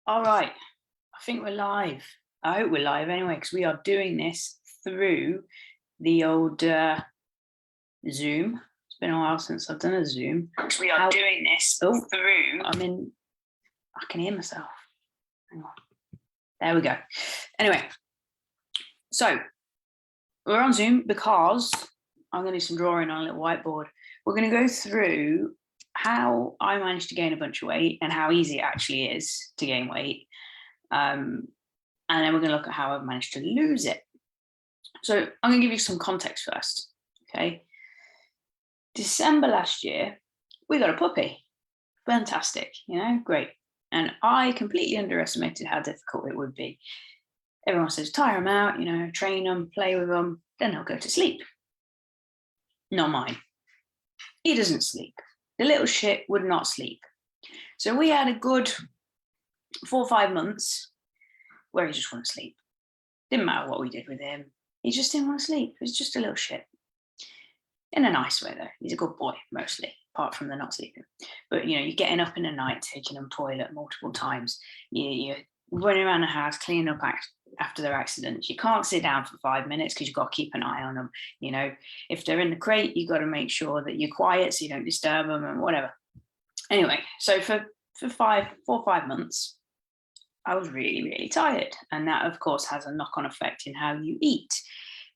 All right. I think we're live. I hope we're live anyway, because we are doing this through the old Zoom. It's been a while since I've done a Zoom. We are doing this through. I can hear myself. Hang on. There we go. Anyway, so we're on Zoom because I'm going to do some drawing on a little whiteboard. We're going to go through how I managed to gain a bunch of weight and how easy it actually is to gain weight. And then we're going to look at how I've managed to lose it. So I'm going to give you some context first. Okay. December last year, we got a puppy. Fantastic, great. And I completely underestimated how difficult it would be. Everyone says, tire them out, train them, play with them, then they'll go to sleep. Not mine. He doesn't sleep. The little shit would not sleep. So we had a good 4 or 5 months where he just wouldn't sleep. Didn't matter what we did with him. He just didn't want to sleep. He was just a little shit. In a nice way, though. He's a good boy, mostly, apart from the not sleeping. But, you're getting up in the night, taking them toilet multiple times. You're running around the house, cleaning up after their accidents. You can't sit down for 5 minutes because you've got to keep an eye on them. If they're in the crate, you've got to make sure that you're quiet so you don't disturb them and whatever. Anyway, so for 4 or 5 months, I was really, really tired. And that, of course, has a knock-on effect in how you eat.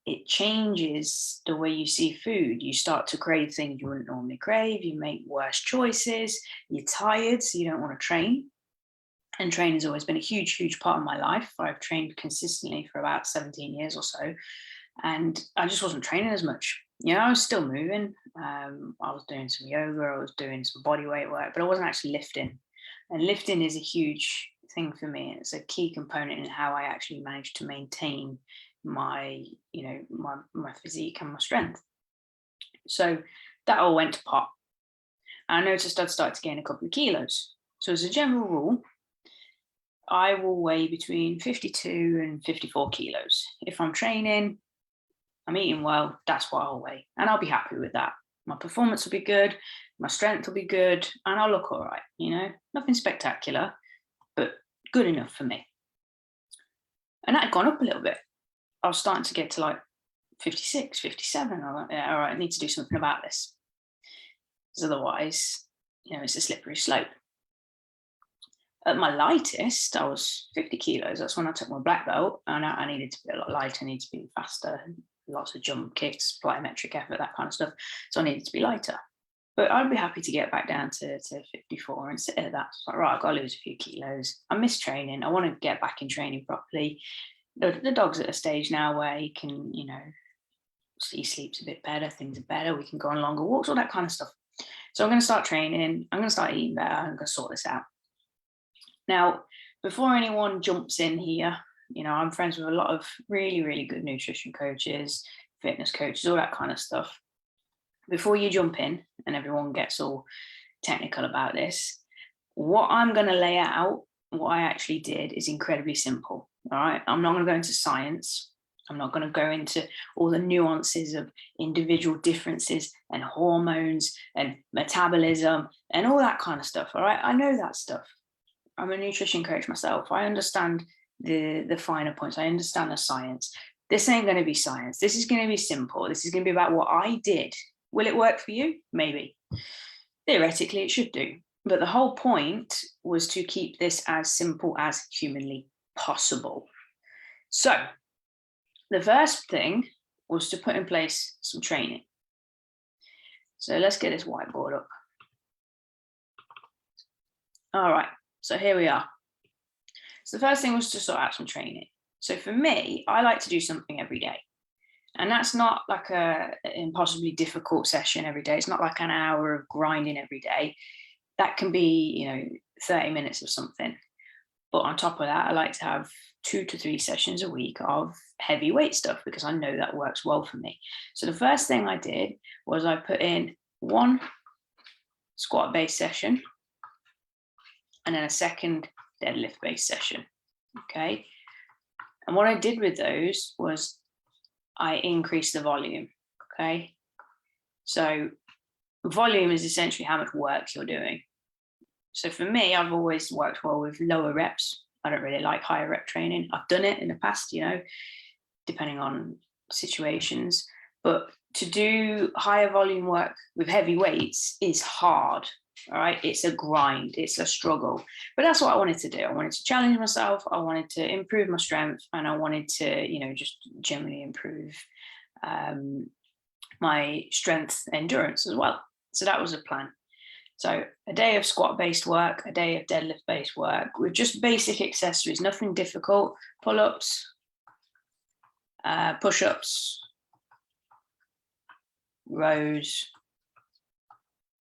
It changes the way you see food. You start to crave things you wouldn't normally crave. You make worse choices. You're tired, so you don't want to train. And training has always been a huge, huge part of my life. I've trained consistently for about 17 years or so. And I just wasn't training as much. I was still moving. I was doing some yoga. I was doing some body weight work, but I wasn't actually lifting. And lifting is a huge thing for me. It's a key component in how I actually managed to maintain my physique and my strength. So that all went to pot. I noticed I'd started to gain a couple of kilos. So as a general rule, I will weigh between 52 and 54 kilos. If I'm training, I'm eating well, that's what I'll weigh. And I'll be happy with that. My performance will be good, my strength will be good, and I'll look all right, Nothing spectacular, but good enough for me. And that had gone up a little bit. I was starting to get to like 56, 57. I went, yeah, all right, I need to do something about this. Because otherwise, it's a slippery slope. At my lightest, I was 50 kilos. That's when I took my black belt, and I needed to be a lot lighter, I needed to be faster, lots of jump kicks, plyometric effort, that kind of stuff. So I needed to be lighter. But I'd be happy to get back down to 54 and sit at that. So right, I've got to lose a few kilos. I miss training. I want to get back in training properly. The dog's at a stage now where he can, he sleeps a bit better, things are better, we can go on longer walks, all that kind of stuff. So I'm going to start training. I'm going to start eating better. I'm going to sort this out. Now, before anyone jumps in here, I'm friends with a lot of really, really good nutrition coaches, fitness coaches, all that kind of stuff. Before you jump in and everyone gets all technical about this, what I'm going to lay out, what I actually did, is incredibly simple. All right. I'm not going to go into science. I'm not going to go into all the nuances of individual differences and hormones and metabolism and all that kind of stuff. All right. I know that stuff. I'm a nutrition coach myself. I understand the finer points. I understand the science. This ain't going to be science. This is going to be simple. This is going to be about what I did. Will it work for you? Maybe. Theoretically, it should do. But the whole point was to keep this as simple as humanly possible. So the first thing was to put in place some training. So let's get this whiteboard up. All right, so here we are. So the first thing was to sort out some training. So for me, I like to do something every day. And that's not like an impossibly difficult session every day. It's not like an hour of grinding every day. That can be, 30 minutes of something. But on top of that, I like to have 2 to 3 sessions a week of heavy weight stuff because I know that works well for me. So the first thing I did was I put in one squat-based session and then a second deadlift-based session, okay? And what I did with those was I increased the volume, okay? So volume is essentially how much work you're doing. So for me, I've always worked well with lower reps. I don't really like higher rep training. I've done it in the past, you know, depending on situations. But to do higher volume work with heavy weights is hard. All right. It's a grind. It's a struggle. But that's what I wanted to do. I wanted to challenge myself. I wanted to improve my strength, and I wanted to, you know, just generally improve my strength endurance as well. So that was a plan. So a day of squat based work, a day of deadlift based work with just basic accessories, nothing difficult. Pull-ups, push-ups, rows,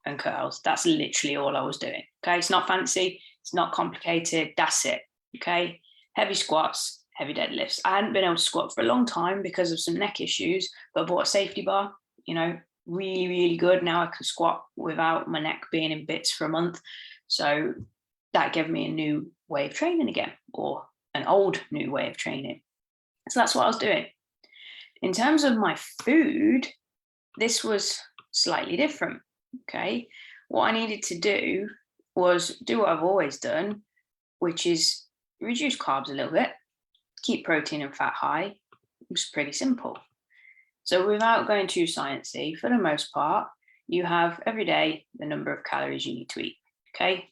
and curls. That's literally all I was doing. Okay, it's not fancy, it's not complicated. That's it. Okay, heavy squats, heavy deadlifts. I hadn't been able to squat for a long time because of some neck issues, but I bought a safety bar, you know, really, really good. Now I can squat without my neck being in bits for a month. So that gave me a new way of training again, or an old new way of training. So that's what I was doing. In terms of my food, this was slightly different. Okay. What I needed to do was do what I've always done, which is reduce carbs a little bit, keep protein and fat high. It was pretty simple. So without going too sciencey, for the most part, you have every day the number of calories you need to eat, okay?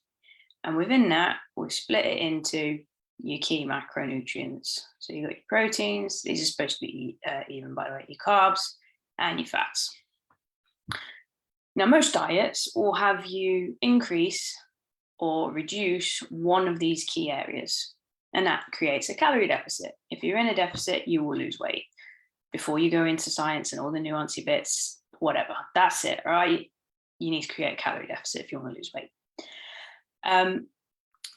And within that, we split it into your key macronutrients. So you've got your proteins, these are supposed to be even, by the way, your carbs and your fats. Now, most diets will have you increase or reduce one of these key areas, and that creates a calorie deficit. If you're in a deficit, you will lose weight. Before you go into science and all the nuancy bits, whatever, that's it, right? You need to create a calorie deficit if you want to lose weight.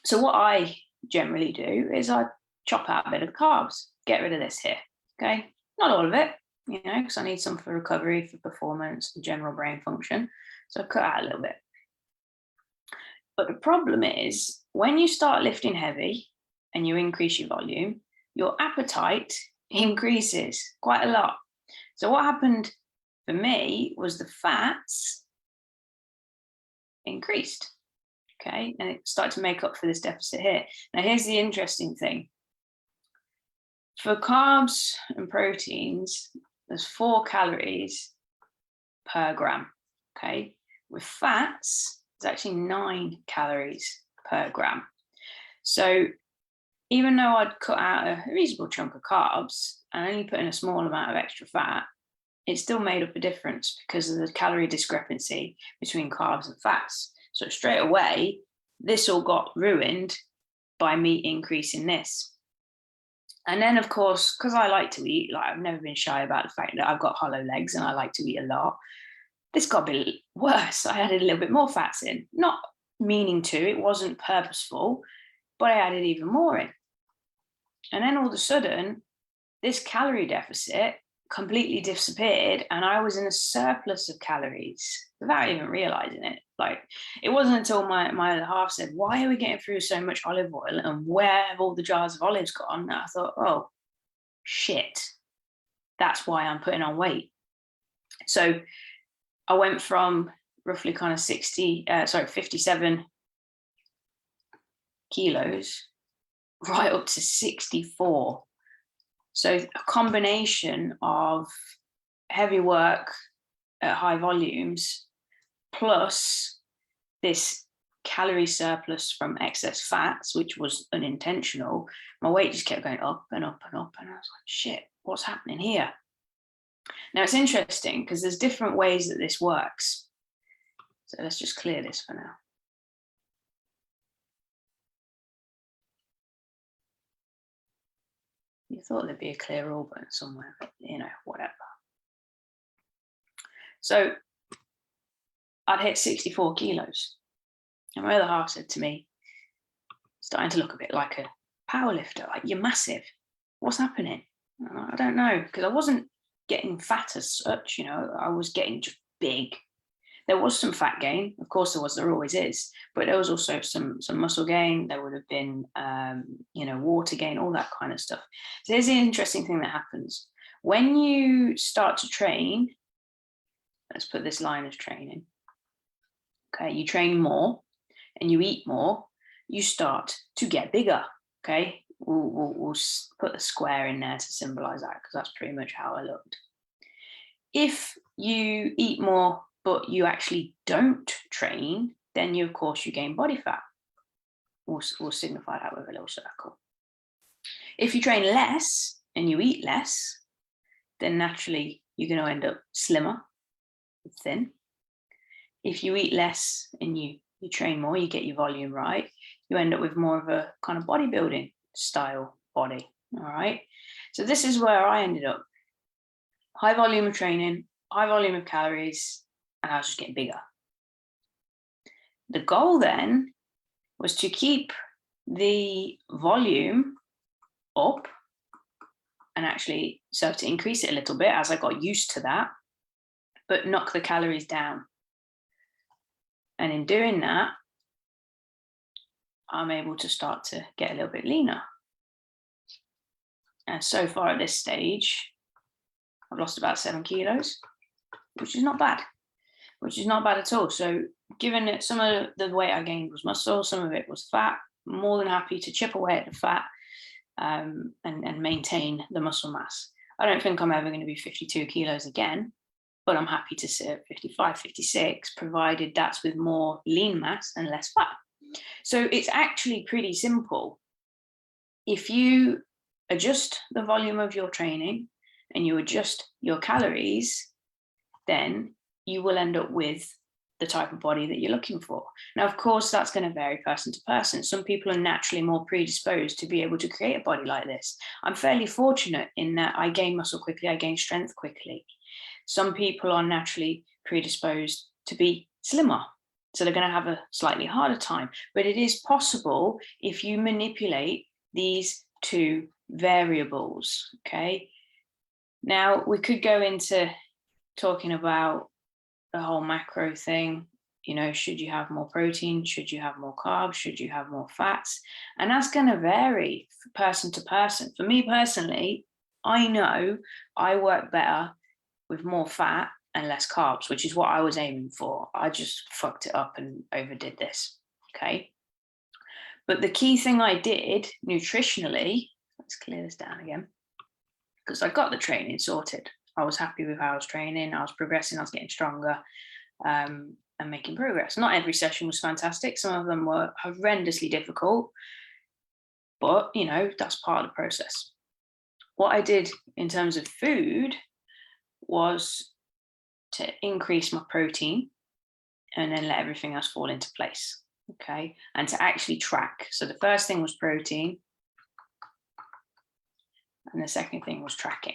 So what I generally do is I chop out a bit of carbs, get rid of this here, okay? Not all of it, you know, because I need some for recovery, for performance, and general brain function. So I cut out a little bit. But the problem is when you start lifting heavy and you increase your volume, your appetite increases quite a lot. So what happened for me was the fats increased, okay? And it started to make up for this deficit here. Now, here's the interesting thing. For carbs and proteins, there's 4 calories per gram, okay? With fats, there's actually 9 calories per gram. So even though I'd cut out a reasonable chunk of carbs and only put in a small amount of extra fat, it still made up a difference because of the calorie discrepancy between carbs and fats. So straight away, this all got ruined by me increasing this. And then, of course, because I like to eat, like I've never been shy about the fact that I've got hollow legs and I like to eat a lot. This got a bit worse. I added a little bit more fats in, not meaning to, it wasn't purposeful, but I added even more in. And then all of a sudden, this calorie deficit completely disappeared and I was in a surplus of calories without even realizing it. Like, it wasn't until my other half said, why are we getting through so much olive oil and where have all the jars of olives gone? And I thought, oh, shit, that's why I'm putting on weight. So I went from roughly kind of 57 kilos right up to 64. So a combination of heavy work at high volumes plus this calorie surplus from excess fats, which was unintentional, my weight just kept going up and up and up. And I was like, shit, what's happening here? Now, it's interesting because there's different ways that this works. So let's just clear this for now. You thought there'd be a clear all button somewhere, but you know, whatever. So I'd hit 64 kilos. And my other half said to me, starting to look a bit like a power lifter, like, you're massive. What's happening? I don't know, because I wasn't getting fat as such, you know, I was getting just big. There was some fat gain, of course there always is, but there was also some muscle gain. There would have been, you know, water gain, all that kind of stuff. So there's an interesting thing that happens. When you start to train, let's put this line as training. Okay, you train more, and you eat more, you start to get bigger. Okay, we'll put a square in there to symbolize that, because that's pretty much how I looked. If you eat more but you actually don't train, then of course you gain body fat. We'll signify that with a little circle. If you train less and you eat less, then naturally you're going to end up slimmer, thin. If you eat less and you train more, you get your volume right, you end up with more of a kind of bodybuilding style body. All right. So this is where I ended up. High volume of training, high volume of calories, and I was just getting bigger. The goal then was to keep the volume up and actually so to increase it a little bit as I got used to that, but knock the calories down. And in doing that, I'm able to start to get a little bit leaner. And so far at this stage, I've lost about 7 kilos, which is not bad. At all. So given that some of the weight I gained was muscle, some of it was fat, I'm more than happy to chip away at the fat and maintain the muscle mass. I don't think I'm ever going to be 52 kilos again, but I'm happy to sit at 55, 56, provided that's with more lean mass and less fat. So it's actually pretty simple. If you adjust the volume of your training and you adjust your calories, then you will end up with the type of body that you're looking for. Now, of course, that's going to vary person to person. Some people are naturally more predisposed to be able to create a body like this. I'm fairly fortunate in that I gain muscle quickly, I gain strength quickly. Some people are naturally predisposed to be slimmer, so they're going to have a slightly harder time. But it is possible if you manipulate these two variables, okay? Now, we could go into talking about the whole macro thing. You know, should you have more protein? Should you have more carbs? Should you have more fats? And that's going to vary person to person. For me personally, I know I work better with more fat and less carbs, which is what I was aiming for. I just fucked it up and overdid this. Okay. But the key thing I did nutritionally, let's clear this down again, because I got the training sorted. I was happy with how I was training. I was progressing. I was getting stronger and making progress. Not every session was fantastic. Some of them were horrendously difficult, but you know, that's part of the process. What I did in terms of food was to increase my protein and then let everything else fall into place. Okay. And to actually track. So the first thing was protein. And the second thing was tracking.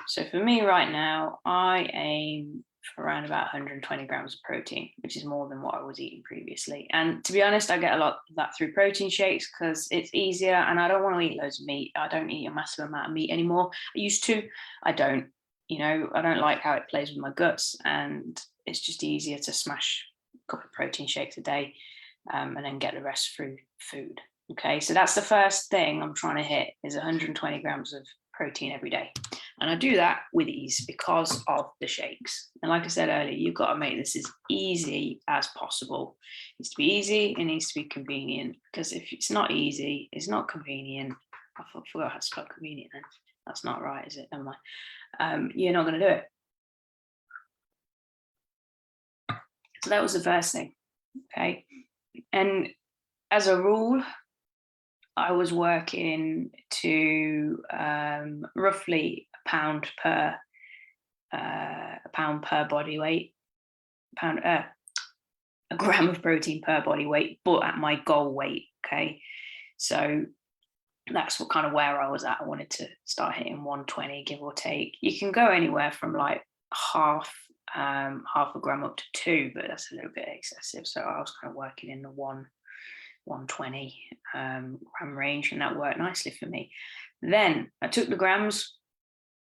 So for me right now, I aim for around about 120 grams of protein, which is more than what I was eating previously. And to be honest, I get a lot of that through protein shakes because it's easier and I don't want to eat loads of meat. I don't eat a massive amount of meat anymore. I used to, I don't, you know, I don't like how it plays with my guts, and it's just easier to smash a couple of protein shakes a day and then get the rest through food. Okay, so that's the first thing I'm trying to hit is 120 grams of protein every day. And I do that with ease because of the shakes. And like I said earlier, you've got to make this as easy as possible. It needs to be easy, it needs to be convenient, because if it's not easy, it's not convenient. I forgot how to spell convenient then. That's not right, is it? Never mind. You're not going to do it. So that was the first thing. Okay. And as a rule, I was working to roughly a pound per body weight, a gram of protein per body weight, but at my goal weight. Okay, so that's what kind of where I was at. I wanted to start hitting 120, give or take. You can go anywhere from like half a gram up to 2, but that's a little bit excessive. So I was kind of working in the 120 gram range, and that worked nicely for me. Then I took the grams,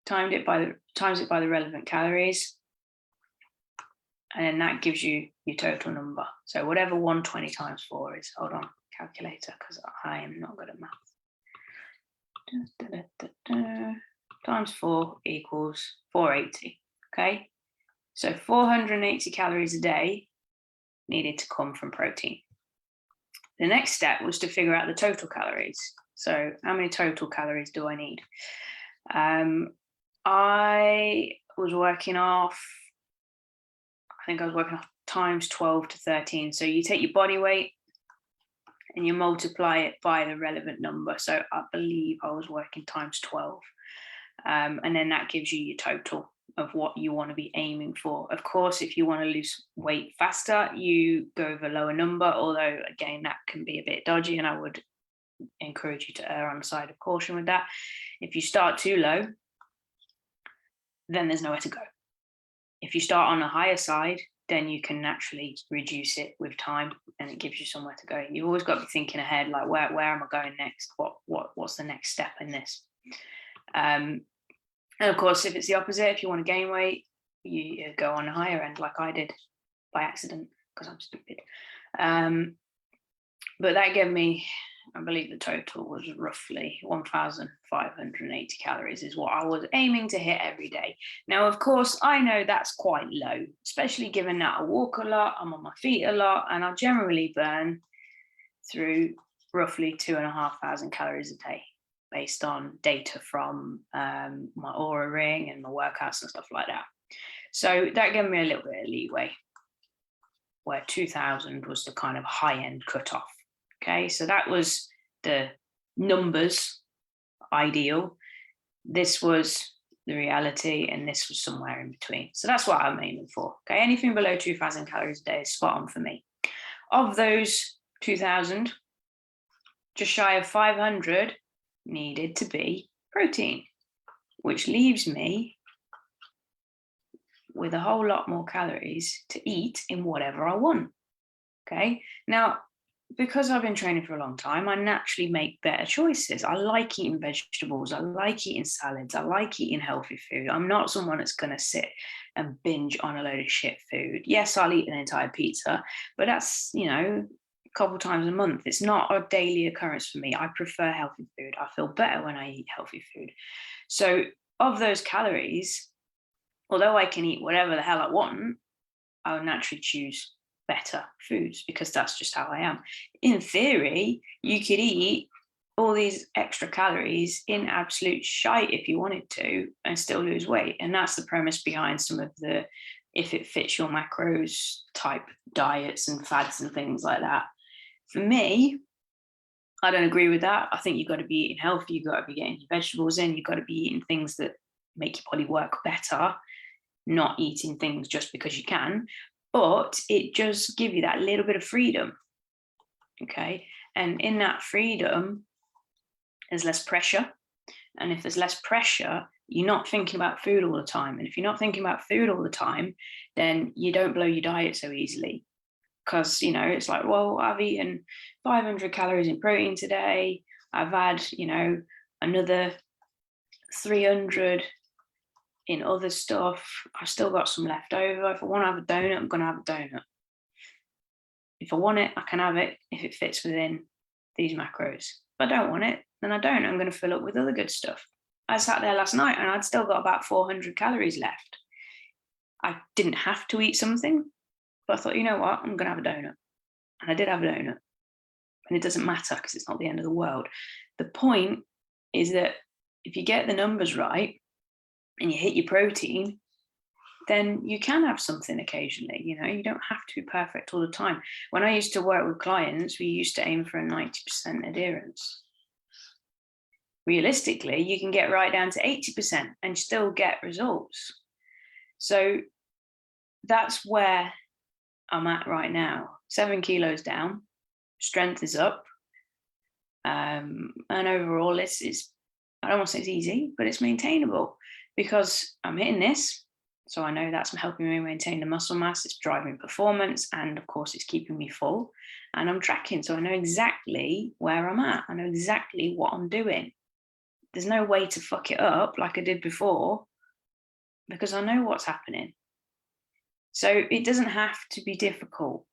times it by the relevant calories, and then that gives you your total number. So whatever 120 times 4 is, hold on, calculator, because I am not good at math. Times 4 equals 480. Okay, so 480 calories a day needed to come from protein. The next step was to figure out the total calories. So how many total calories do I need? I was working off, times 12 to 13. So you take your body weight and you multiply it by the relevant number. So I believe I was working times 12. And then that gives you your total of what you want to be aiming for. Of course, if you want to lose weight faster, you go with a lower number, although again, that can be a bit dodgy, and I would encourage you to err on the side of caution with that. If you start too low, then there's nowhere to go. If you start on the higher side, then you can naturally reduce it with time, and it gives you somewhere to go. You've always got to be thinking ahead, like where am I going next? What's the next step in this? And of course, if it's the opposite, if you want to gain weight, you go on the higher end, like I did by accident because I'm stupid. But that gave me, I believe the total was roughly 1,580 calories is what I was aiming to hit every day. Now, of course, I know that's quite low, especially given that I walk a lot, I'm on my feet a lot, and I generally burn through roughly 2,500 calories a day based on data from my Aura ring and my workouts and stuff like that. So that gave me a little bit of leeway, where 2,000 was the kind of high-end cutoff. Okay, so that was the numbers ideal. This was the reality, and this was somewhere in between. So that's what I'm aiming for. Okay, anything below 2,000 calories a day is spot on for me. Of those 2,000, just shy of 500 needed to be protein, which leaves me with a whole lot more calories to eat in whatever I want. Okay, now, because I've been training for a long time, I naturally make better choices. I like eating vegetables. I like eating salads. I like eating healthy food. I'm not someone that's going to sit and binge on a load of shit food. Yes, I'll eat an entire pizza, but that's, a couple times a month. It's not a daily occurrence for me. I prefer healthy food. I feel better when I eat healthy food. So of those calories, although I can eat whatever the hell I want, I'll naturally choose better foods because that's just how I am. In theory, you could eat all these extra calories in absolute shite if you wanted to and still lose weight. And that's the premise behind some of the if it fits your macros type diets and fads and things like that. For me, I don't agree with that. I think you've got to be eating healthy. You've got to be getting your vegetables in. You've got to be eating things that make your body work better, not eating things just because you can. But it just gives you that little bit of freedom. Okay. And in that freedom, there's less pressure. And if there's less pressure, you're not thinking about food all the time. And if you're not thinking about food all the time, then you don't blow your diet so easily. Because, it's like, well, I've eaten 500 calories in protein today. I've had, another 300 in other stuff. I've still got some left over. If I want to have a donut, I'm going to have a donut. If I want it, I can have it if it fits within these macros. If I don't want it, then I don't. I'm going to fill up with other good stuff. I sat there last night and I'd still got about 400 calories left. I didn't have to eat something, but I thought, you know what, I'm going to have a donut. And I did have a donut. And it doesn't matter because it's not the end of the world. The point is that if you get the numbers right and you hit your protein, then you can have something occasionally. You don't have to be perfect all the time. When I used to work with clients, we used to aim for a 90% adherence. Realistically, you can get right down to 80% and still get results. So that's where I'm at right now. 7 kilos down, strength is up. And overall, it's I don't want to say it's easy, but it's maintainable because I'm hitting this. So I know that's helping me maintain the muscle mass. It's driving performance. And of course, it's keeping me full. And I'm tracking. So I know exactly where I'm at. I know exactly what I'm doing. There's no way to fuck it up like I did before because I know what's happening. So it doesn't have to be difficult.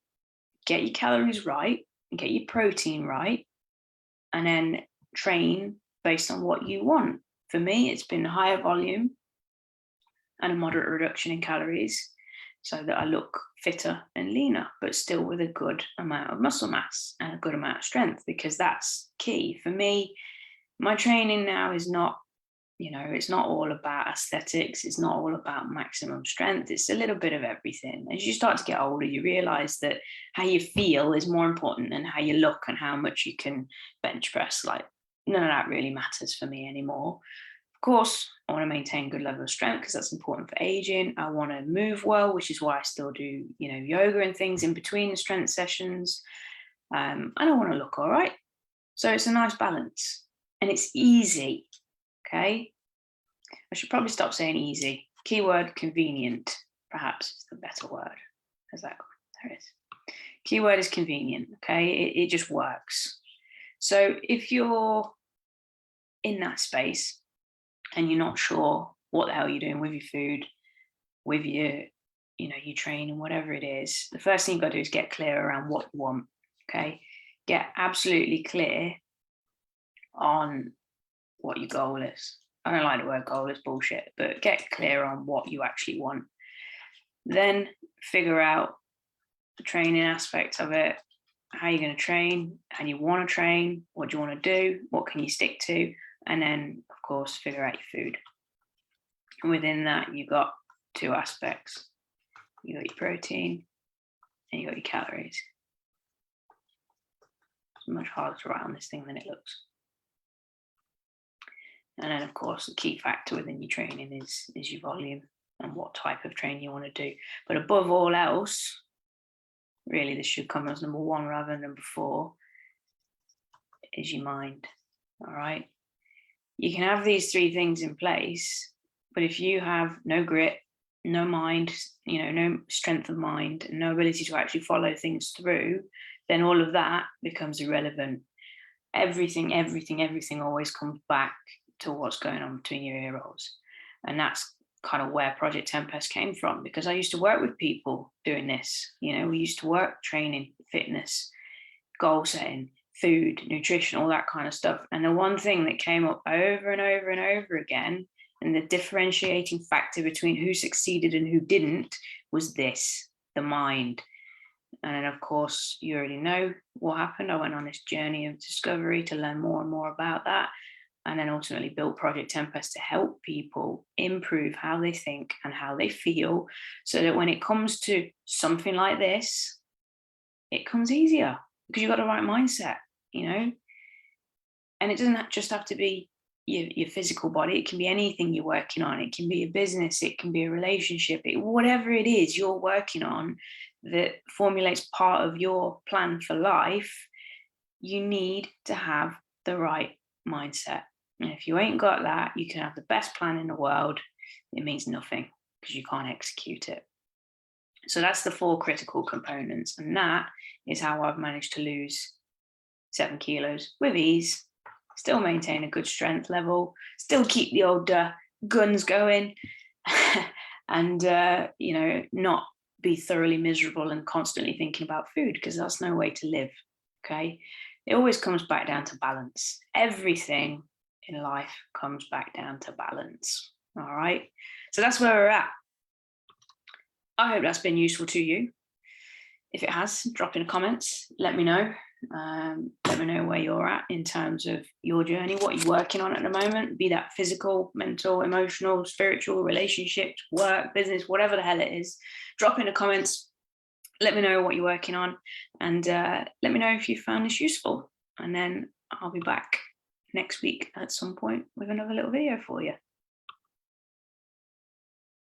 Get your calories right, get your protein right, and then train based on what you want. For me, it's been higher volume and a moderate reduction in calories so that I look fitter and leaner, but still with a good amount of muscle mass and a good amount of strength, because that's key for me. My training now is not, it's not all about aesthetics. It's not all about maximum strength. It's a little bit of everything. As you start to get older, you realize that how you feel is more important than how you look and how much you can bench press. Like, none of that really matters for me anymore. Of course, I want to maintain a good level of strength because that's important for aging. I want to move well, which is why I still do, yoga and things in between the strength sessions. I don't want to look all right. So it's a nice balance and it's easy. Okay. I should probably stop saying easy. Keyword convenient, perhaps is the better word. There's that. There it is. Keyword is convenient. Okay. It just works. So if you're in that space and you're not sure what the hell you're doing with your food, with your, your training, whatever it is, the first thing you've got to do is get clear around what you want. Okay. Get absolutely clear on what your goal is. I don't like the word goal, it's bullshit, but get clear on what you actually want. Then figure out the training aspect of it, how you're going to train, and you want to train, what do you want to do, what can you stick to, and then, of course, figure out your food. And within that, you've got two aspects. You got your protein and you got your calories. It's much harder to write on this thing than it looks. And then, of course, the key factor within your training is your volume and what type of training you want to do. But above all else, really, this should come as number one rather than number four, is your mind. All right. You can have these three things in place, but if you have no grit, no mind, no strength of mind, and no ability to actually follow things through, then all of that becomes irrelevant. Everything always comes back to what's going on between your ear rolls. And that's kind of where Project Tempest came from, because I used to work with people doing this. We used to work training, fitness, goal setting, food, nutrition, all that kind of stuff. And the one thing that came up over and over and over again, and the differentiating factor between who succeeded and who didn't, was this, the mind. And then, of course, you already know what happened. I went on this journey of discovery to learn more and more about that, and then ultimately built Project Tempest to help people improve how they think and how they feel, so that when it comes to something like this, it comes easier because you've got the right mindset, And it doesn't just have to be your physical body. It can be anything you're working on. It can be a business. It can be a relationship. Whatever it is you're working on that formulates part of your plan for life, you need to have the right mindset. And if you ain't got that, you can have the best plan in the world. It means nothing because you can't execute it. So that's the 4 critical components. And that is how I've managed to lose 7 kilos with ease, still maintain a good strength level, still keep the old guns going, and, not be thoroughly miserable and constantly thinking about food, because that's no way to live. Okay. It always comes back down to balance. Everything in life comes back down to balance. All right. So that's where we're at. I hope that's been useful to you. If it has, drop in the comments. Let me know. Let me know where you're at in terms of your journey, what you're working on at the moment, be that physical, mental, emotional, spiritual, relationships, work, business, whatever the hell it is. Drop in the comments. Let me know what you're working on, and let me know if you found this useful. And then I'll be back next week at some point with another little video for you.